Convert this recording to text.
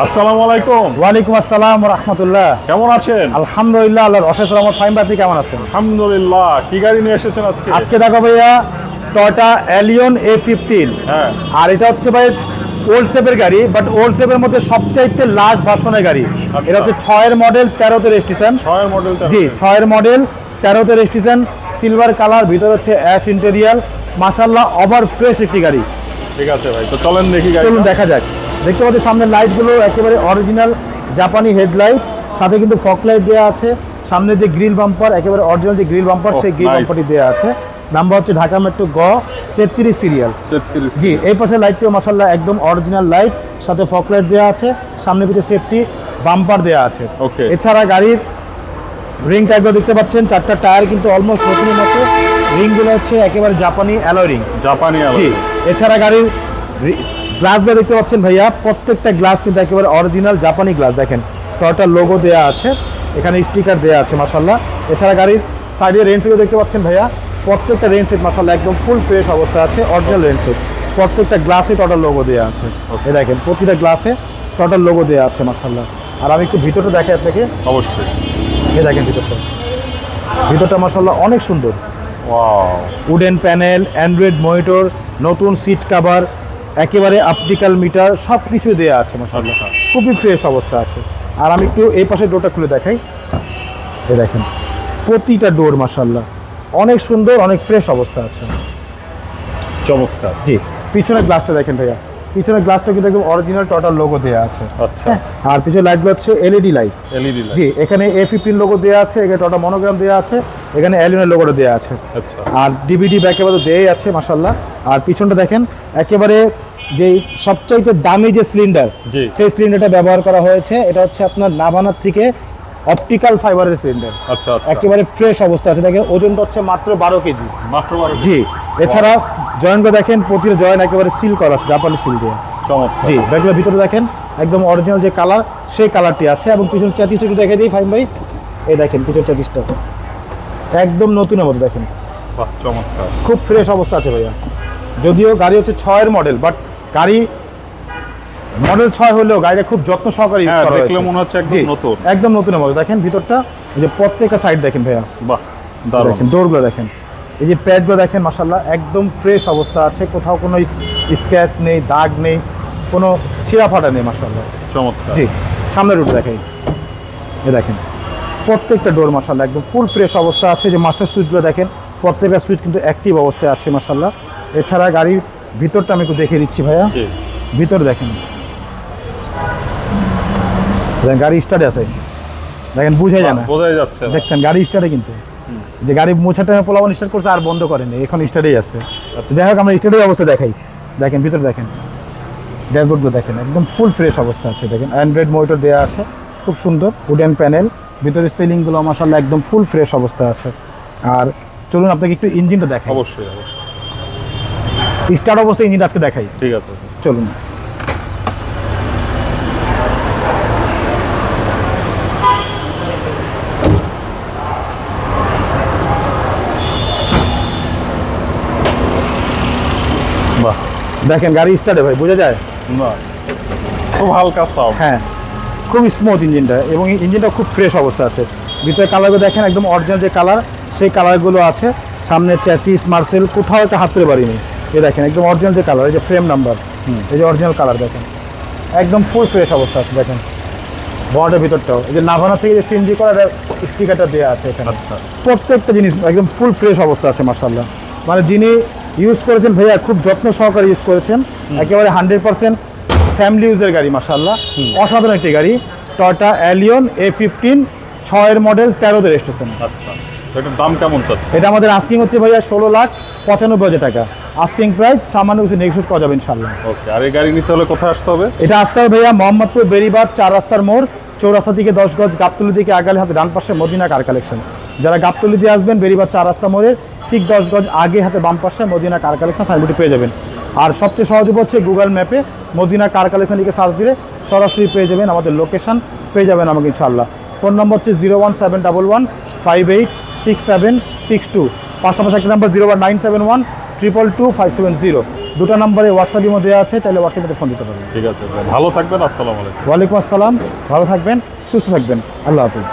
আসসালামু আলাইকুম। ওয়ালাইকুম আসসালাম রাহমাতুল্লাহ। কেমন আছেন? আলহামদুলিল্লাহ, আল্লাহর অশেষ রহমত। ফাইন ভাই, আপনি কেমন আছেন? আলহামদুলিল্লাহ। কি গাড়ি নিয়ে এসেছেন আজকে? আজকে দেখো ভাইয়া টয়োটা এলিয়ন A15। হ্যাঁ, আর এটা হচ্ছে ভাই ওল্ড শেপের গাড়ি, বাট ওল্ড শেপের মধ্যে সবচাইতে লাস্ট ভার্সনের গাড়ি। এটা হচ্ছে 6-এর মডেল 13-তে রেজিস্ট্রেশন। 6 এর মডেলটা। জি, 6-এর মডেল 13-তে রেজিস্ট্রেশন, সিলভার কালার, ভিতরে হচ্ছে অ্যাশ ইন্টেরিয়ার। মাশাআল্লাহ, ওভার ফ্রেশ একটি গাড়ি। ঠিক আছে ভাই, তো চলেন দেখি গাড়ি। চলুন দেখা যাক। দেখতে পাচ্ছি সামনের লাইটগুলো একেবারে অরিজিনাল জাপানি হেডলাইট, সাথে কিন্তু ফগ লাইট দেওয়া আছে। সামনে যে গ্রিল বাম্পার, একেবারে অরিজিনাল যে গ্রিল বাম্পার, সেই গ্রিল nice. বাম্পারটি দেওয়া আছে। নাম্বার হচ্ছে ঢাকা মেট্রো গ 33 সিরিয়াল। 33। জি, এই পাশে লাইটটিও মাশাআল্লাহ একদম অরিজিনাল লাইট, সাথে ফগ লাইট দেওয়া আছে। সামনে পিছনে সেফটি বাম্পার দেওয়া আছে। Okay. এছাড়া গাড়ির রিং টাইপগুলো দেখতে পাচ্ছেন, 4টা টায়ার কিন্তু অলমোস্ট নতুনের মতো। রিংগুলো হচ্ছে একেবারে জাপানি অ্যালয় রিং। জাপানি জি, আলো। এছাড়া গাড়ির গ্লাসগুলো দেখতে পাচ্ছেন ভাইয়া, প্রত্যেকটা গ্লাস কিন্তু একেবারে অরিজিনাল জাপানি গ্লাস। দেখেন টয়োটার লোগো দেওয়া আছে, এখানে স্টিকার দেওয়া আছে মাশাআল্লাহ। এছাড়া গাড়ির সাইডে রেন সেটও দেখতে পাচ্ছেন ভাইয়া, প্রত্যেকটা রেন সেট মাশাআল্লাহ একদম ফুল ফ্রেশ অবস্থা আছে, অরিজিনাল রেন সেট। প্রত্যেকটা গ্লাসে টয়োটার লোগো দেওয়া আছে। এই দেখেন প্রতিটা গ্লাসে টয়োটার লোগো দেওয়া আছে মাশাআল্লাহ। আর আমি একটু ভিতরটা দেখাই আপনাকে। অবশ্যই। এই দেখেন ভিতরটা মাশাআল্লাহ অনেক সুন্দর। Wow. Wooden panel, Android monitor, নতুন সিট কভার, একেবারে অপটিক্যাল মিটার, সব কিছু দেওয়া আছে মাশাআল্লাহ। খুবই ফ্রেশ অবস্থা আছে। আর আমি একটু এই পাশে ডোরটা খুলে দেখাই। এই দেখেন প্রতিটা ডোর মাশাআল্লাহ অনেক সুন্দর, অনেক ফ্রেশ অবস্থা আছে। চমৎকার। জি, পিছনের গ্লাসটা দেখেন ভাইয়া, পিছনের গ্লাসটা কিন্তু একদম অরিজিনাল টয়োটার লোগো দেওয়া আছে। আচ্ছা। আর পিছনের লাইটগুলো হচ্ছে এলইডি লাইট। LED light. জি, এখানে A15 লোগো দেওয়া আছে, এখানে টয়োটা মনোগ্রাম দেওয়া আছে, এখানে এলিয়নের লোগোটা দেওয়া আছে। আচ্ছা। আর ডিভিডি একেবারে দেয়াই আছে মাশাআল্লাহ। আর পিছনটা দেখেন একেবারে যে সবচাইতে দামি যে সিলিন্ডার, জি। সেই সিলিন্ডারটা ব্যবহার করা হয়েছে। এটা হচ্ছে আপনার নাভানার থেকে অপটিক্যাল ফাইবারের সিলিন্ডার। আচ্ছা আচ্ছা। একেবারে ফ্রেশ অবস্থা আছে। দেখেন ওজনটা হচ্ছে মাত্র 12 কেজি। মাত্র 12। জি, এছাড়া জয়েন্টটা দেখেন, প্রতিটা জয়েন্ট একেবারে সিল করা আছে, জাপানি সিল দিয়ে। চমৎকার। জি, ব্যাগগুলোর ভিতরে দেখেন একদম অরিজিনাল যে কালার, সেই কালারটি আছে। এবং পিছন চ্যাচিসটা একটু দেখে দিই ফাইম ভাই। এই দেখেন পিছন চ্যাচিসটা একদম নতুনের মতো। দেখেন বাহ, চমৎকার। খুব ফ্রেশ অবস্থা আছে ভাইয়া। যদিও গাড়ি হচ্ছে 6-এর মডেল, বাট গাড়ি মডেল 6 হলেও গাড়িটা খুব যত্ন সহকারে ইউজ হ্যাঁ, করা দেখলে হয়েছে। মনে হচ্ছে একদম জি, নতুন। একদম নতুনের মতো। দেখেন ভিতরটা, এই যে প্রত্যেকটা সাইড দেখেন ভাইয়া, বাহ, দারুণ। দেখেন ডোরগুলো দেখেন, এই যে প্যাডগুলো দেখেন মাশাআল্লাহ একদম ফ্রেশ অবস্থা আছে। কোথাও কোনো স্ক্র্যাচ নেই, দাগ নেই, কোনো ছিঁড়া ফাটা নেই মাশাআল্লাহ। চমৎকার। জি, সামনের রুট দেখাই। এই দেখেন প্রত্যেকটা ডোর মাশাআল্লাহ একদম ফুল ফ্রেশ অবস্থা আছে। যে মাস্টার সুইচগুলো দেখেন, প্রত্যেকটা সুইচ কিন্তু অ্যাক্টিভ অবস্থায় আছে মাশাআল্লাহ। এছাড়া গাড়ির ভিতরটা আমি একটু দেখিয়ে দিচ্ছি ভাইয়া। জি। ভিতরে দেখেন, গাড়ি স্টার্টে আছে, দেখেন বুঝাই যায় না, বোঝাই যাচ্ছে না। দেখছেন গাড়ি স্টার্টে। কিন্তু যে গাড়ি মোছাটা পোলাবন স্টার্ট করছে আর বন্ধ করেনি, এখন স্টার্টেই আছে। যাই হোক, আমরা স্টার্টের অবস্থা দেখাই। দেখেন ভিতরে দেখেন, ড্যাশবোর্ডগুলো দেখেন একদম ফুল ফ্রেশ অবস্থা আছে। দেখেন অ্যান্ড্রয়েড মনিটর দেওয়া আছে, খুব সুন্দর উডেন প্যানেল। ভিতরে সিলিংগুলো মাশাআল্লাহ একদম ফুল ফ্রেশ অবস্থা আছে। আর চলুন আপনাকে একটু ইঞ্জিনটা দেখাই। অবশ্যই অবশ্যই। স্টার্ট অবস্থায় ইঞ্জিনটা আজকে দেখাই। ঠিক আছে। চলুন। বাহ, দেখেন গাড়ি স্টার্টে ভাই, বোঝা যায়। বাহ, খুব হালকা সাউন্ড। হ্যাঁ, খুব স্মুথ ইঞ্জিনটা, এবং ইঞ্জিনটা খুব ফ্রেশ অবস্থা আছে। ভিতরে কালারগুলো দেখেন একদম অরিজিনাল যে কালার, সেই কালারগুলো আছে। সামনে চ্যাচিস মার্সেল কোথাও একটা হাত তুলে পারিনি। এই দেখেন একদম অরিজিনাল যে কালার, এই যে ফ্রেম নাম্বার, এই যে অরিজিনাল কালার দেখেন একদম ফুল ফ্রেশ অবস্থা আছে। দেখেন বনেটের ভিতরটাও, এই যে নাভানা থেকে যে সিএনজি করার স্টিকারটা দেওয়া আছে এখানে। আচ্ছা। প্রত্যেকটা জিনিস একদম ফুল ফ্রেশ অবস্থা আছে মাশাআল্লাহ। মানে যিনি ইউজ করেছেন ভাইয়া খুব যত্ন সহকারে ইউজ করেছেন, একেবারে 100% ফ্যামিলি ইউজের গাড়ি মাশাআল্লাহ। অসাধারণ একটি গাড়ি, টয়োটা এলিয়ন A15, 6-এর মডেল 13-তে রেজিস্ট্রেশন। আচ্ছা, এটার দাম কেমন চাচ্ছে? এটা আমাদের আস্কিং হচ্ছে ভাইয়া 16,95,000 টাকা। আস্কিং প্রাইস, সামান্য কিছু নেগোশিয়েট করা যাবে ইনশাআল্লাহ। ওকে, আর এই গাড়ি নিতে হলে কোথায় আসতে হবে? এটা আসতে হবে ভাইয়া মোহাম্মদপুর বেরিবাদ 4 রাস্তার মোড়, চৌরাস্তা থেকে 10 গজ, গাবতলী থেকে আগালে হাতে ডান পাশে মদিনা কার কালেকশন। যারা গাবতলী দিয়ে আসবেন, বেরিবাদ 4 রাস্তা মোড়ের ঠিক 10 গজ আগে হাতে বাম পাশে মদিনা কার কালেকশন সাইনবোর্ডে পেয়ে যাবেন। আর সবচেয়ে সহজ হচ্ছে গুগল ম্যাপে মদিনা কার কালেকশন লিখে সার্চ দিলে সরাসরি পেয়ে যাবেন, আমাদের লোকেশন পেয়ে যাবেন আমাকে ইনশাআল্লাহ। ফোন নম্বর হচ্ছে 01711586762। পাশাপাশি একটা নাম্বার 01971222570। দুটো নম্বরে হোয়াটসঅ্যাপ ইমো দেওয়া আছে, চাইলে হোয়াটসঅ্যাপে ফোন দিতে পারবেন। ঠিক আছে ভাই, ভালো থাকবেন, আসসালামু আলাইকুম। ওয়ালাইকুম আসসালাম, ভালো থাকবেন, সুস্থ থাকবেন, আল্লাহ হাফিজ।